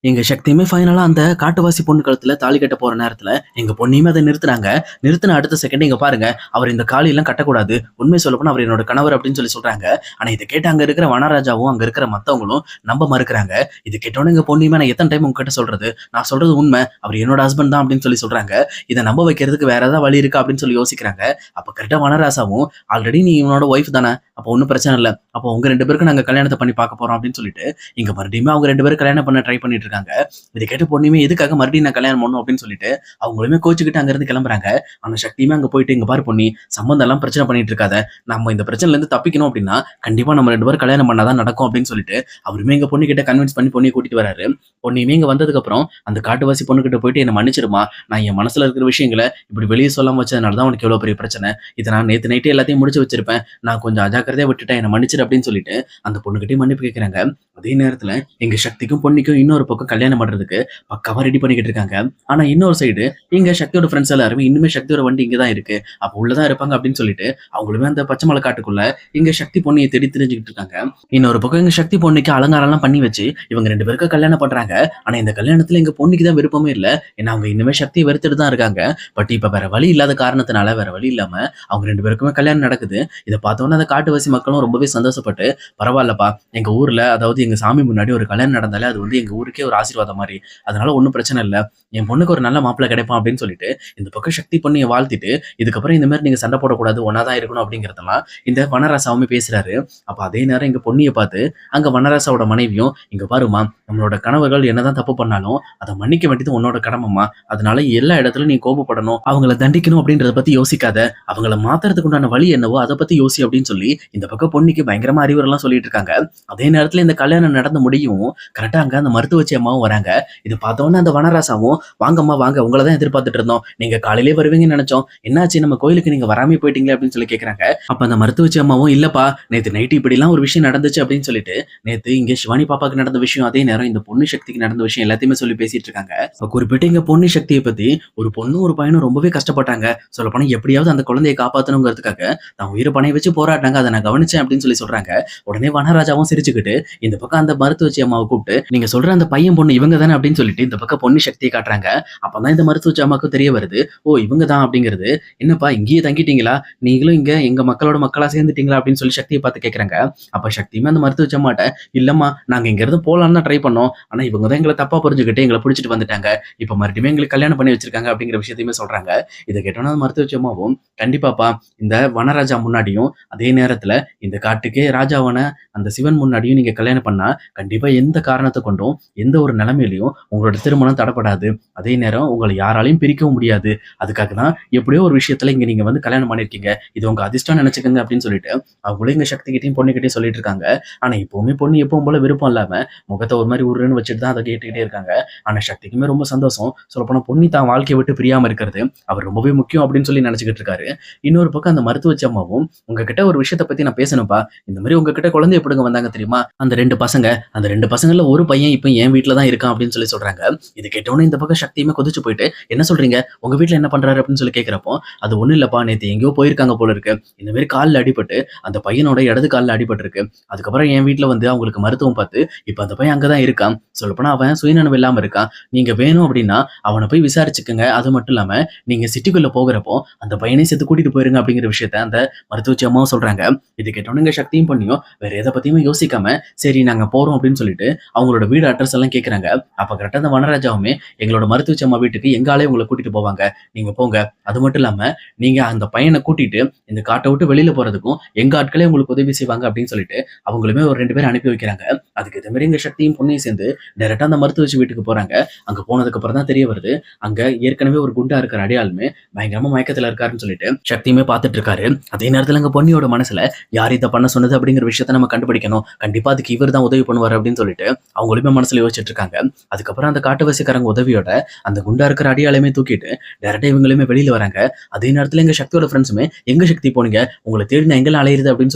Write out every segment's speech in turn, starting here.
எங்க சக்தியுமே ஃபைனலா அந்த காட்டுவாசி பொண்ணு கழுத்துல தாலி கட்ட போற நேரத்துல, எங்க பொண்ணையுமே அத நிறுத்துனாங்க. நிறுத்துன அடுத்த செகண்ட் இங்க பாருங்க, அவர் இந்த தாலியெல்லாம் கட்டக்கூடாது. உண்மைய சொல்லப்போனா அவர் என்னோட கணவர் அப்படின்னு சொல்றாங்க. ஆனா இத கேட்டு அங்க இருக்கிற வனராஜாவும், அங்க இருக்கிற மத்தவங்களும் நம்ப மறுக்கிறாங்க. இது கேட்டோனே எங்க பொண்ணுமே நான் எத்தன டைம் உங்ககிட்ட சொல்றது? நான் சொல்றது உண்மை. அவர் என்னோட ஹஸ்பண்ட் தான் அப்படின்னு சொல்றாங்க. இத நம்ப வைக்கிறதுக்கு வேற ஏதாவது வழி இருக்கா அப்படின்னு யோசிக்கிறாங்க. அப்ப கரெக்ட்டா வனராசாவும், ஆல்ரெடி நீ இவனோட ஒய்ஃப் தானே. அப்ப ஒண்ணும் பிரச்சனை இல்ல. அப்போ உங்க 2 பேருக்கும் நாங்க கல்யாணத்த பண்ணி பார்க்க போறோம் அப்படின்னு இங்க மறுபடியும் அவங்க 2 பேரும் கல்யாணம் பண்ண ட்ரை பண்ணிட்டு இருக்காங்க. இத கேட்ட பொண்ணுமே எதுக்காக மறுபடியும் நான் கல்யாணம் பண்ணணும் அப்படின்னு அவங்களுமே கோச்சுக்கிட்டு அங்க இருந்து கிளம்புறாங்க. ஆனா சக்தியுமே அங்க போயிட்டு இங்க பாரு பொண்ணி, சம்பந்தம் எல்லாம் பிரச்சனை பண்ணிட்டு இருக்காத. நம்ம இந்த பிரச்சனைல இருந்து தப்பிக்கணும் அப்படின்னா கண்டிப்பா நம்ம 2 பேரும் கல்யாணம் பண்ணாதான் நடக்கும் அப்படின்னு அவருமே எங்க பொண்ணு கிட்ட கன்வின்ஸ் பண்ணி பொண்ணிய கூட்டிட்டு வராரு. பொண்ணுமே இங்க வந்ததுக்கு அப்புறம் அந்த காட்டுவாசி பொண்ணு கிட்ட போயிட்டு என்ன மன்னிச்சிருமா, நான் என் மனசுல இருக்கிற விஷயங்களை இப்படி வெளியே சொல்லாம வச்சதுனால தான் உனக்கு எவ்வளவு பெரிய பிரச்சனை. இதை நான் நேத்து நைட்டே எல்லாத்தையும் முடிச்சு வச்சிருப்பேன். நான் கொஞ்சம் அஜாக்கிரதையா விட்டுட்டேன், என்ன மன்னிச்சிரு அப்படின்னு அந்த பொண்ணுகிட்டயும் மன்னிப்பு கேட்கிறாங்க. அதே நேரத்துல எங்க சக்திக்கும் பொண்ணுக்கும் இன்னொரு பக்கம் கல்யாணம் பண்றதுக்கு பக்காவா ரெடி பண்ணிக்கிட்டு இருக்காங்க. ஆனா இன்னொரு சைடு எங்க சக்தியோட ஃப்ரெண்ட்ஸ் எல்லாருமே இன்னுமே சக்தியோட வண்டி இங்கதான் இருக்கு, அப்ப உள்ளதான் இருப்பாங்க அப்படின்னு அவங்களுமே அந்த பச்சை மலை காட்டுக்குள்ள எங்க சக்தி பொண்ணியை தேடி தெரிஞ்சுக்கிட்டு இருக்காங்க. இன்னொரு பக்கம் எங்க சக்தி பொண்ணுக்கு அலங்காரம் எல்லாம் பண்ணி வச்சு இவங்க 2 பேருக்கு கல்யாணம் பண்றாங்க. ஆனா இந்த கல்யாணத்துல எங்க பொண்ணுக்கு தான் விருப்பமே இல்ல. ஏன்னா அவங்க இன்னுமே சக்தியை வெறுத்துட்டு தான் இருக்காங்க. பட் இப்ப வேற வழி இல்லாத காரணத்தினால வேற வழி இல்லாம அவங்க 2 பேருக்குமே கல்யாணம் நடக்குது. இதை பார்த்தோன்னா அந்த காட்டுவாசி மக்களும் ரொம்பவே சந்தோஷப்பட்டு, பரவாயில்லப்பா, எங்க ஊர்ல அதாவது எங்க சாமி முன்னாடி ஒரு கல்யாணம் நடந்தாலே அது எங்க ஊருக்கே ஒரு ஆசீர்வாதம் மாதிரி. அதனால ஒண்ணும் பிரச்சனை இல்ல. என் பொண்ணுக்கு ஒரு நல்ல மாப்பிள்ளை கிடைப்பான் அப்படின்னு இந்த பக்கம் சக்தி பொண்ணிய வாழ்த்திட்டு, இதுக்கப்புறம் இந்த மாதிரி நீங்க சண்டை போடக்கூடாது, ஒன்னாதான் இருக்கணும் அப்படிங்கிறதெல்லாம் இந்த வனராசாவுமே பேசுறாரு. அப்ப அதே நேரம் எங்க பொண்ணிய பார்த்து அங்க வனராசாவோட மனைவியும், இங்க பாருமா, நம்மளோட கணவர்கள் என்னதான் தப்பு பண்ணாலும் அதை மன்னிக்க வேண்டியது உன்னோட கடமைமா. அதனால எல்லா இடத்துலயும் நீ கோபப்படணும், அவங்கள தண்டிக்கணும் அப்படின்றத பத்தி யோசிக்காத. அவங்கள மாத்துறதுக்கு உண்டான வழி என்னவோ அதை பத்தி யோசி அப்படின்னு இந்த பக்கம் பொண்ணுக்கு பயங்கரமா அறிவுரைலாம் சொல்லிட்டு இருக்காங்க. அதே நேரத்துல இந்த கல்யாணம் நடந்து முடியும் கரெக்டா அங்க அந்த மருத்துவச்சி அம்மாவும் வராங்க. இது பார்த்தோன்னே அந்த வனராசாவும், வாங்கம்மா வாங்க, உங்களை தான் எதிர்பார்த்துட்டு இருந்தோம், நீங்க காலையிலே வருவீங்கன்னு நினைச்சோம், என்னாச்சு நம்ம கோயிலுக்கு நீங்க வராமே போயிட்டீங்களே அப்படின்னு கேக்குறாங்க. அப்ப அந்த மருத்துவச்சி அம்மாவும், இல்லப்பா நேத்து நைட்டு இப்படி எல்லாம் ஒரு விஷயம் நடந்துச்சு அப்படின்னு நேத்து இங்க சிவானி பாப்பாக்கு நடந்த விஷயம், அதே நேரம் இந்த பொண்ணு சக்திக்கு நடந்த விஷயம் எல்லாத்தையுமே சொல்லி பேசிட்டு இருக்காங்க. குறிப்பிட்டு இங்க பொண்ணு சக்தியை பத்தி ஒரு பொண்ணும் ஒரு பையனும் ரொம்பவே கஷ்டப்பட்டாங்க. சொல்ல போனா எப்படியாவது அந்த குழந்தையை காப்பாத்தணுங்கிறதுக்காக தான் உயிரை பணைய வச்சு போராடினாங்க, அதை நான் கவனிச்சேன் அப்படின்னு சொல்றாங்க. உடனே வனராஜாவும் சிரிச்சுக்கிட்டு இந்த பக்கம் அந்த மருத்துவச்சி அம்மாவை கூப்பிட்டு, நீங்க சொல்ற அந்த பையன் பொண்ணு இவங்க தானே அப்படின்னு இந்த பக்கம் பொண்ணு சக்தியை காட்டுறாங்க. அப்பதான் இந்த மருத்துவச்சி அம்மாவுக்கு தெரிய வருது, ஓ இவங்க தான் அப்படிங்கிறது. என்னப்பா இங்கேயே தங்கிட்டீங்களா, நீங்களும் இங்க எங்க மக்களோட மக்களா சேர்ந்துட்டீங்களா அப்படின்னு சக்தியை பார்த்து கேட்கறாங்க. அப்ப சக்தியுமே அந்த மருத்துவச்சி அம்மாட்ட, இல்லம்மா நாங்க இங்க இருந்து போலான்னு தான் ட்ரை பண்ணோம், ஆனா இவங்க தான் எங்களை தப்பா புரிஞ்சுக்கிட்டு எங்களை பிடிச்சிட்டு வந்துட்டாங்க, இப்ப மறுபடியும் எங்களுக்கு கல்யாணம் பண்ணி வச்சிருக்காங்க அப்படிங்கிற விஷயத்தையுமே சொல்றாங்க. இதை கேட்டோன்னா மருத்துவச்சி அம்மாவும், கண்டிப்பாப்பா, இந்த வனராஜா முன்னாடியும் அதே நேரத்துல இந்த காட்டுக்கே ராஜாவான அந்த சிவன் முன்னாடியும் நீங்க கல்யாணம் பண்ணா கண்டிப்பா எந்த காரணத்தை கொண்டும் எந்த ஒரு நிலைமையிலையும் உங்களோட திருமணம் தடப்படாது. அதே நேரம் உங்களை யாராலையும் பிரிக்கவும் முடியாது. அதுக்காக தான் எப்படியோ ஒரு விஷயத்துல இங்க நீங்க கல்யாணம் பண்ணிருக்கீங்க, இது உங்க அதிர்ஷ்டம் நினைச்சுக்கோங்க அப்படின்னு அவங்களும் எங்க சக்தி கிட்டையும் பொண்ணு கிட்டையும் சொல்லிட்டு இருக்காங்க. ஆனா இப்பவுமே பொண்ணு எப்பவும் போல விருப்பம் இல்லாம முகத்தை ஒரு மாதிரி உருன்னு வச்சுட்டு தான் அதை கேட்டுக்கிட்டே இருக்காங்க. ஆனா சக்திக்குமே ரொம்ப சந்தோஷம். சொல்லப்போனா பொண்ணு தான் வாழ்க்கையை விட்டு பிரியாம இருக்கிறது அவர் ரொம்பவே முக்கியம் அப்படின்னு நினைச்சுக்கிட்டு இருக்காரு. இன்னொரு பக்கம் அந்த மருத்துவச்சி அம்மாவும், உங்ககிட்ட ஒரு விஷயத்தை பத்தி நான் பேசணும்ப்பா, இந்த மாதிரி உங்ககிட்ட குழந்தை எப்படிங்க வந்தாங்க தெரியுமா, அந்த 2 பசங்க, அந்த 2 பசங்கள்ல ஒரு பையன் இப்ப என் வீட்டுல தான் இருக்கான் அப்படின்னு சொல்றாங்க. இது கேட்டோன்னே இந்த பக்கம் சக்தியுமே கொதிச்சு போயிட்டு, என்ன சொல்றீங்க, உங்க வீட்டுல என்ன பண்றாரு அப்படின்னு கேட்கிறப்போ, அது ஒண்ணும் இல்லப்பா, நேத்து எங்கேயோ போயிருக்காங்க போல இருக்கு, இந்த மாதிரி காலில் அடிபட்டு அந்த பையனோட இடது காலில் அடிபட்டு இருக்கு, அதுக்கப்புறம் என் வீட்டுல அவங்களுக்கு மருத்துவம் பார்த்து இப்ப அந்த பையன் அங்கதான் இருக்கான், சொல்லப்போனா அவன் சுயநனவு இல்லாம இருக்கான், நீங்க வேணும் அப்படின்னா அவனை போய் விசாரிச்சுக்கங்க, அது மட்டும் இல்லாம நீங்க சிட்டிக்குள்ள போகிறப்போ அந்த பையனை சேர்த்து கூட்டிட்டு போயிருங்க அப்படிங்கிற விஷயத்த அந்த மருத்துவச்சி அம்மாவும் சொல்றாங்க. இது கேட்டோன்னு சக்தியும் பண்ணியும் வேற எதை பத்தியுமே யோசிக்காம, சரி நாங்க போறோம் அப்படின்னு அவங்களோட வீடு அட்ரஸ் எல்லாம் கேட்கறாங்க. அப்ப கரெக்டா அந்த வனராஜாவுமே, எங்களோட மருத்துவச்சி அம்மா வீட்டுக்கு எங்காலே உங்களை கூட்டிட்டு போவாங்க, நீங்க போங்க, அது மட்டும் இல்லாம நீங்க அந்த பையனை கூட்டிட்டு இந்த காட்டை விட்டு வெளியில போறதுக்கும் எங்க ஆட்களே உங்களுக்கு உதவி செய்வாங்க அப்படின்னு அவங்களுமே ஒரு 2 பேரும் அனுப்பி வைக்கிறாங்க. அதுக்கு இதே மாதிரி எங்க சக்தியும் பொண்ணையும் சேர்ந்து டைரக்டா அந்த மருத்துவச்சி வீட்டுக்கு போறாங்க. அங்க போனதுக்கு அப்புறம் தான் தெரிய வருது, அங்க ஏற்கனவே ஒரு குண்டா இருக்கிற அடையாளுமே பயங்கரமா மயக்கத்துல இருக்காருன்னு சக்தியுமே பார்த்துட்டு இருக்காரு. அதே நேரத்துல அங்க பொன்னியோட மனசுல யார் இதை பண்ண சொன்னது அப்படிங்கிற விஷயத்த நம்ம கண்டுபிடிக்கணும், கண்டிப்பா அதுக்கு இவர் தான் உதவி பண்ணுவார் அப்படின்னு அவங்களுமே மனசுல யோசிச்சுட்டு இருக்காங்க. அதுக்கப்புறம் அந்த காட்டுவாசிக்காரங்க உதவியோட அந்த குண்டா இருக்கிற அடியாலையுமே தூக்கிட்டு டைரக்டா இவங்களுமே வெளியில வராங்க. அதே நேரத்துல எங்க சக்தியோட ஃப்ரெண்ட்ஸுமே, எங்க சக்தி போனீங்க, உங்களை தேடி நான் எங்கெல்லாம் அலையுது அப்படின்னு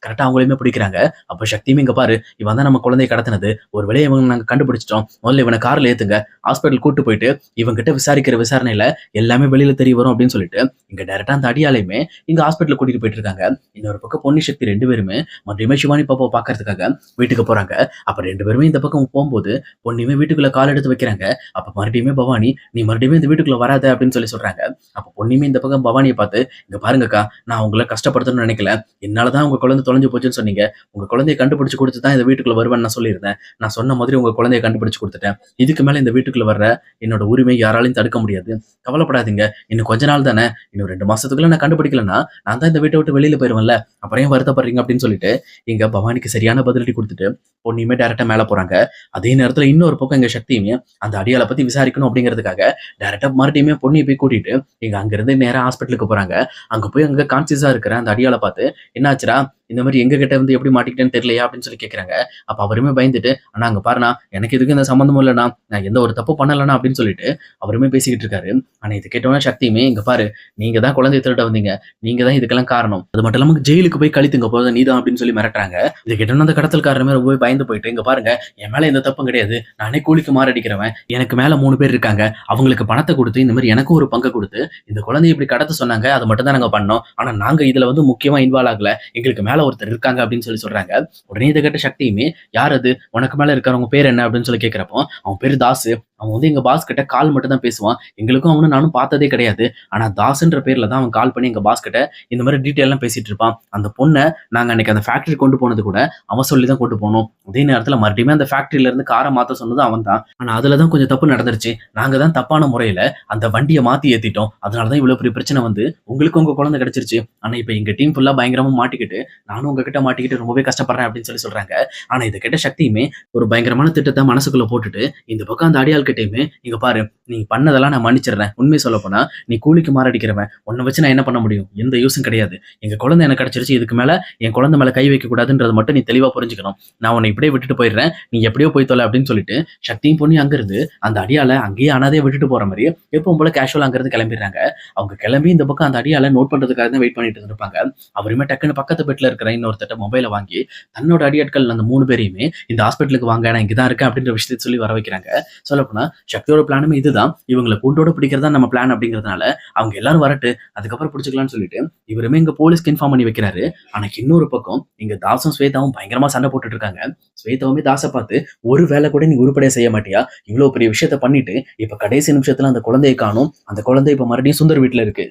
கரெக்டா அவங்களையுமே பிடிக்கிறாங்க. அப்ப சக்தியுமே, இங்க பாரு, இவன் தான் நம்ம குழந்தையை கடத்தினது, ஒரு வேளையை இவங்க நாங்க கண்டுபிடிச்சிட்டோம், முதல்ல இவனை கார்ல ஏத்துங்க, ஹாஸ்பிட்டல் கூட்டு போயிட்டு இவங்கிட்ட விசாரிக்கிற விசாரணையில எல்லாமே வெளியில தெரிய வரும் அப்படின்னு சொல்லிட்டு இங்க டைரக்டா அந்த அடியாலையுமே இங்க ஹாஸ்பிட்டல் கூட்டிட்டு போயிட்டு இருக்காங்க. இன்னொரு பக்கம் பொன்னி சக்தி 2 பேருமே மறுபடியுமே சிவானி பாப்பாவை பாக்குறதுக்காக வீட்டுக்கு போறாங்க. அப்ப 2 பேருமே இந்த பக்கம் போகும்போது பொண்ணுமே வீட்டுக்குள்ள கால் எடுத்து வைக்கிறாங்க. அப்ப மறுபடியுமே பவானி, நீ மறுபடியும் இந்த வீட்டுக்குள்ள வராத அப்படின்னு சொல்றாங்க. அப்ப பொண்ணுமே இந்த பக்கம் பவானியை பார்த்து, இங்க பாருங்கக்கா, நான் உங்களை கஷ்டப்படுத்தணும்னு நினைக்கல. என்னாலதான் உங்க குழந்தை தொலைஞ்சு போச்சுன்னு சொன்னீங்க. உங்க குழந்தைய கண்டுபிடிச்சு கொடுத்து தான் இந்த வீட்டுக்குள்ள வருவேன்னு நான் சொல்லியிருந்தேன். நான் சொன்ன மாதிரி உங்க குழந்தைய கண்டுபிடிச்சு கொடுத்துட்டேன். இதுக்கு மேல இந்த வீட்டுக்குள்ள வர்ற என்னோட உரிமை யாராலையும் தடுக்க முடியாது. கவலைப்படாதீங்க. இன்னும் கொஞ்ச நாள் தானே. இன்னும் 2 மாசத்துக்குள்ள நான் கண்டுபிடிக்கலன்னா நான் தான் இந்த வீட்டை விட்டு வெளியில போயிருவேன்ல. அப்புறம் ஏன் வருத்தப்படுறீங்க அப்படின்னு சொல்லிட்டு இங்க பவானிக்கு சரியான பதிலடி கொடுத்துட்டு பொண்ணுமே டைரக்டா மேல போறாங்க. அதே நேரத்துல இன்னொரு பக்கம் எங்க சக்தியுமே அந்த அடியாளை பத்தி விசாரிக்கணும் அப்படிங்கிறதுக்காக டைரக்டா மறுபடியுமே பொண்ணியை போய் கூட்டிட்டு இங்க அங்கிருந்து நேரா ஹாஸ்பிட்டலுக்கு போறாங்க. அங்க போய் அங்க கான்சியஸா இருக்கிற அந்த அடியாளை பார்த்து, என்னாச்சுடா, இந்த மாதிரி எங்க கிட்ட வந்து எப்படி மாட்டிக்கிட்டேன்னு தெரியலையா அப்படின்னு கேக்குறாங்க. அப்ப அவருமே பயந்துட்டு, ஆனா அங்க பாருண்ணா, எனக்கு இதுக்கு இந்த சம்பந்தமும் இல்லைண்ணா, நான் எந்த ஒரு தப்பு பண்ணலண்ணா அப்படின்னு சொல்லிட்டு அவருமே பேசிக்கிட்டு இருக்காரு. ஆனா இது கேட்டோன்னா சக்தியுமே, இங்க பாரு, நீங்க தான் குழந்தைய திருட வந்தீங்க, நீங்க தான் இதுக்கெல்லாம் காரணம். அது மட்டும் இல்லாம ஜெயிலுக்கு போய் கழித்துங்க போது நீதான் அப்படின்னு மிரட்டுறாங்க. இதை கேட்டோன்னா அந்த கடத்தல்காரமே ரொம்பவே பயந்து போயிட்டு, இங்க பாருங்க, என் மேல எந்த தப்பும் கிடையாது, நானே கூலிக்கு மாரடிக்கிறவன், எனக்கு மேல 3 பேர் இருக்காங்க, அவங்களுக்கு பணத்தை கொடுத்து இந்த மாதிரி எனக்கும் ஒரு பங்கு கொடுத்து இந்த குழந்தைய இப்படி கடத்த சொன்னாங்க, அதை மட்டும் தான் நாங்க பண்ணோம். ஆனா நாங்க இதுல வந்து முக்கியமா இன்வால்வ் ஆகல, எங்களுக்கு மேல ஒருத்தர் இருக்காங்க அப்படின்னு சொல்றாங்க. உடனே இதை கேட்ட சக்தியுமே, யார் அது, உனக்கு மேல இருக்கிறவங்க பேர் என்ன அப்படின்னு கேட்கிறப்போ, அவன் பேரு தாசு, அவன் வந்து எங்க பாஸ் கிட்ட கால் மட்டும் தான் பேசுவான், எங்களுக்கும் அவனும் நானும் பார்த்ததே கிடையாது, ஆனா தாஸ்ன்ற பேர்ல தான் அவன் கால் பண்ணி எங்க பாஸ் கிட்ட இந்த மாதிரி டீட்டெயில் எல்லாம் பேசிட்டு இருப்பான். அந்த பொண்ணை நாங்க அன்னைக்கு அந்த ஃபேக்டரி கொண்டு போனது கூட அவன் சொல்லி தான் கொண்டு போனோம். அதே நேரத்துல மறுபடியும் அந்த ஃபேக்டரியில இருந்து காரை மாத்த சொன்னது அவன் தான். ஆனா அதுலதான் கொஞ்சம் தப்பு நடந்துருச்சு, நாங்க தான் தப்பான முறையில அந்த வண்டியை மாத்தி ஏத்திட்டோம், அதனாலதான் இவ்வளவு பெரிய பிரச்சனை வந்து உங்களுக்கு உங்க குழந்தை கிடைச்சிருச்சு. ஆனா இப்ப எங்க டீம் ஃபுல்லா பயங்கரமா மாட்டிக்கிட்டு நானும் உங்ககிட்ட மாட்டிக்கிட்டு ரொம்பவே கஷ்டப்படுறேன் அப்படின்னு சொல்றாங்க. ஆனா இதை கேட்ட சக்தியுமே ஒரு பயங்கரமான திட்டத்தை மனசுக்குள்ள போட்டுட்டு இந்த பக்கம் அந்த அடியாள் கிட்டயுமே, இங்க பாரு, நீ பண்ணதெல்லாம் நான் மன்னிச்சிடுறேன், உண்மை சொல்ல போனா நீ கூலிக்கு மாரடிக்கிறவன், உன்னை வச்சு நான் என்ன பண்ண முடியும், எந்த யூஸும் கிடையாது, எங்க குழந்தை எனக்கு கிடைச்சிருச்சு, இதுக்கு மேல என் குழந்தை மேல கை வைக்க கூடாதுன்றது மட்டும் நீ தெளிவா புரிஞ்சுக்கணும், நான் உன்னை இப்படியே விட்டுட்டு போயிடுறேன், நீ எப்படியோ போய் தொலை அப்படின்னு சொல்லிட்டு சக்தியும் பொண்ணி அங்கிருந்து அந்த அடியால அங்கேயே அனாதையை விட்டுட்டு போற மாதிரி எப்பவும் போல கேஷுவல் அங்கிருந்து கிளம்பிடுறாங்க. அவங்க கிளம்பி இந்த பக்கம் அந்த அடியால நோட் பண்றதுக்காக தான் வெயிட் பண்ணிட்டு இருப்பாங்க. அவருமே டக்குன்னு பக்கத்து பெட்ல இருக்கிற இன்னொருத்தட்ட மொபைலை வாங்கி தன்னோட அடியாட்கள் அந்த 3 பேரையுமே இந்த ஹாஸ்பிட்டலுக்கு வாங்க, நான் இங்கதான் இருக்கேன் அப்படின்ற விஷயத்தை சொல்லி வர வைக்கிறாங்க. சொல்லப்போனா சக்தியோட பிளானுமே இதுதான், இவங்களை கூண்டோட பிடிக்கிறதா நம்ம பிளான் அப்படிங்கிறதுனால அவங்க எல்லாரும் வரட்டு, அதுக்கப்புறம் பிடிச்சிக்கலாம்னு சொல்லிட்டு இவருமே இங்க போலீஸ்க்கு இன்ஃபார்ம் பண்ணி வைக்கிறாரு. ஆனா இன்னொரு பக்கம் இங்க தாசும் ஸ்வேதாவும் பயங்கரமா சண்டை போட்டுட்டு இருக்காங்க. ஸ்வேதாவுமே தாசை பார்த்து, ஒரு வேலை கூட நீ உருப்படியா செய்ய மாட்டியா, இவ்வளவு பெரிய விஷயத்த பண்ணிட்டு இப்ப கடைசி நிமிஷத்துல அந்த குழந்தையை காணும், அந்த குழந்தை இப்ப மறுபடியும் சுந்தர் வீட்டுல இருக்கு,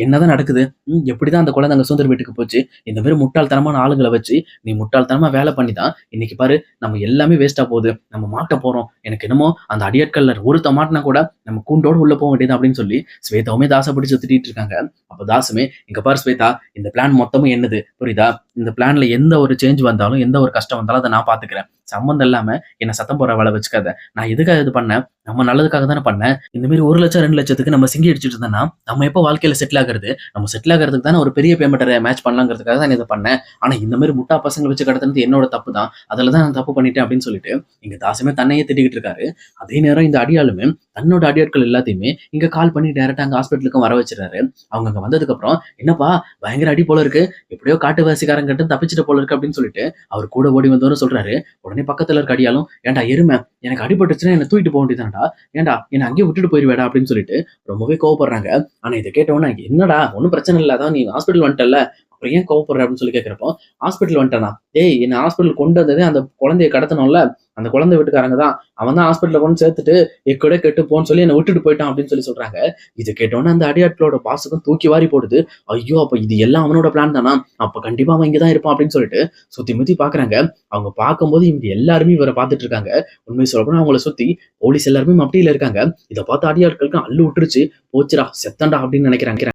என்னதான் நடக்குது, எப்படிதான் அந்த குழந்தை அங்க சுந்தர் வீட்டுக்கு போச்சு, இந்த மாதிரி முட்டாள்தனமான ஆளுங்களை வச்சு நீ முட்டாள்தனமா வேலை பண்ணிதான் இன்னைக்கு பாரு நம்ம எல்லாமே வேஸ்டா போகுது, நம்ம மாட்ட போறோம், எனக்கு என்னமோ அந்த அடியாட்கள்ல ஒருத்த மாட்டினா கூட நம்ம கூண்டோடு உள்ள போக வேண்டியது அப்படின்னு சொல்லி ஸ்வேதாவுமே தாசை பிடிச்சு திட்டிட்டு இருக்காங்க. அப்ப தாசுமே, இங்க பாரு ஸ்வேதா, இந்த பிளான் மொத்தமும் என்னது புரியுதா, இந்த பிளான்ல எந்த ஒரு சேஞ்ச் வந்தாலும் எந்த ஒரு கஷ்டம் வந்தாலும் அதை நான் பாத்துக்கிறேன், சம்பந்தம் இல்லாம என்ன சத்தம் போற வேலை வச்சுக்காத, நான் எதுக்காக இது பண்ணேன், நம்ம நல்லதுக்காக தானே பண்ணேன், இந்த மாதிரி 1 லட்சம் 2 லட்சத்துக்கு நம்ம சிங்கி அடிச்சுட்டு இருந்தோம்னா நம்ம எப்போ வாழ்க்கையில செட்டில் ஆகுறது, நம்ம செட்டில் ஆகிறதுக்கு தானே ஒரு பெரிய பேமெண்ட்டை மேட்ச் பண்ணலாங்கிறதுக்காக தான் இதை பண்ணேன், ஆனா இந்த மாதிரி முட்டா பசங்களை வச்சு கடத்துறது என்னோட தப்பு தான், அதுல தான் நான் தப்பு பண்ணிட்டேன் அப்படின்னு சொல்லிட்டு இங்க தாசுமே தன்னையே திட்டிக்கிட்டு இருக்காரு. அதே நேரம் இந்த அடியாளுமே தன்னோட அடியாட்கள் எல்லாத்தையுமே இங்க கால் பண்ணி டைரக்டா அங்க ஹாஸ்பிட்டலுக்கு வர வச்சிடறாரு. அவங்க அங்க வந்ததுக்கு அப்புறம், என்னப்பா பயங்கர அடி போல இருக்கு, எப்படியோ காட்டுவாசிக்காரங்க கிட்ட தப்பிச்சுட்டு போல இருக்கு அப்படின்னு சொல்லிட்டு அவர் கூட ஓடி வந்தவரும் சொல்றாரு. உடனே பக்கத்துல இருக்க அடியாலும், ஏன்டா எருமை, எனக்கு அடிபட்டுச்சுன்னா என்ன தூக்கிட்டு போக வேண்டியதானடா, ஏன்டா என்ன அங்கேயே விட்டுட்டு போயிருவேடா அப்படின்னு சொல்லிட்டு ரொம்பவே கோவப்படுறாங்க. ஆனா இதை கேட்டவொன்னா, என்னடா ஒன்னும் பிரச்சனை இல்ல, அதான் நீ ஹாஸ்பிட்டல் வந்துட்டல, அப்புறம் ஏன் கோவப்படுற அப்படின்னு கேட்கிறப்போ, ஹாஸ்பிட்டல் வந்துட்டானா, டேய் என்ன ஹாஸ்பிட்டல் கொண்டு வந்ததே அந்த குழந்தைய கடத்தணும்ல, அந்த குழந்தை வீட்டுக்காரங்க தான், அவன் தான் ஹாஸ்பிட்டல கொண்டு சேர்த்துட்டு எக்கோட கெட்டு போன்னு சொல்லி என்ன விட்டுட்டு போயிட்டான் அப்படின்னு சொல்றாங்க. இதை கேட்டோன்னா அந்த அடியாட்களோட பாசகம் தூக்கி வாரி போடுது. ஐயோ, அப்ப இது எல்லாம் அவனோட பிளான் தானா, அப்ப கண்டிப்பா அவன் இங்கதான் இருப்பான் அப்படின்னு சொல்லிட்டு சுத்தி முத்தி பாக்குறாங்க. அவங்க பார்க்கும்போது இவங்க எல்லாருமே இவரை பார்த்துட்டு இருக்காங்க. உண்மை சொல்லப்போனா அவங்கள சுத்தி போலீஸ் எல்லாருமே மப்டியில இருக்காங்க. இதை பார்த்து அடியாட்களுக்கு அள்ளு விட்டுருச்சு, போச்சுடா செத்தண்டா அப்படின்னு நினைக்கிறாங்க.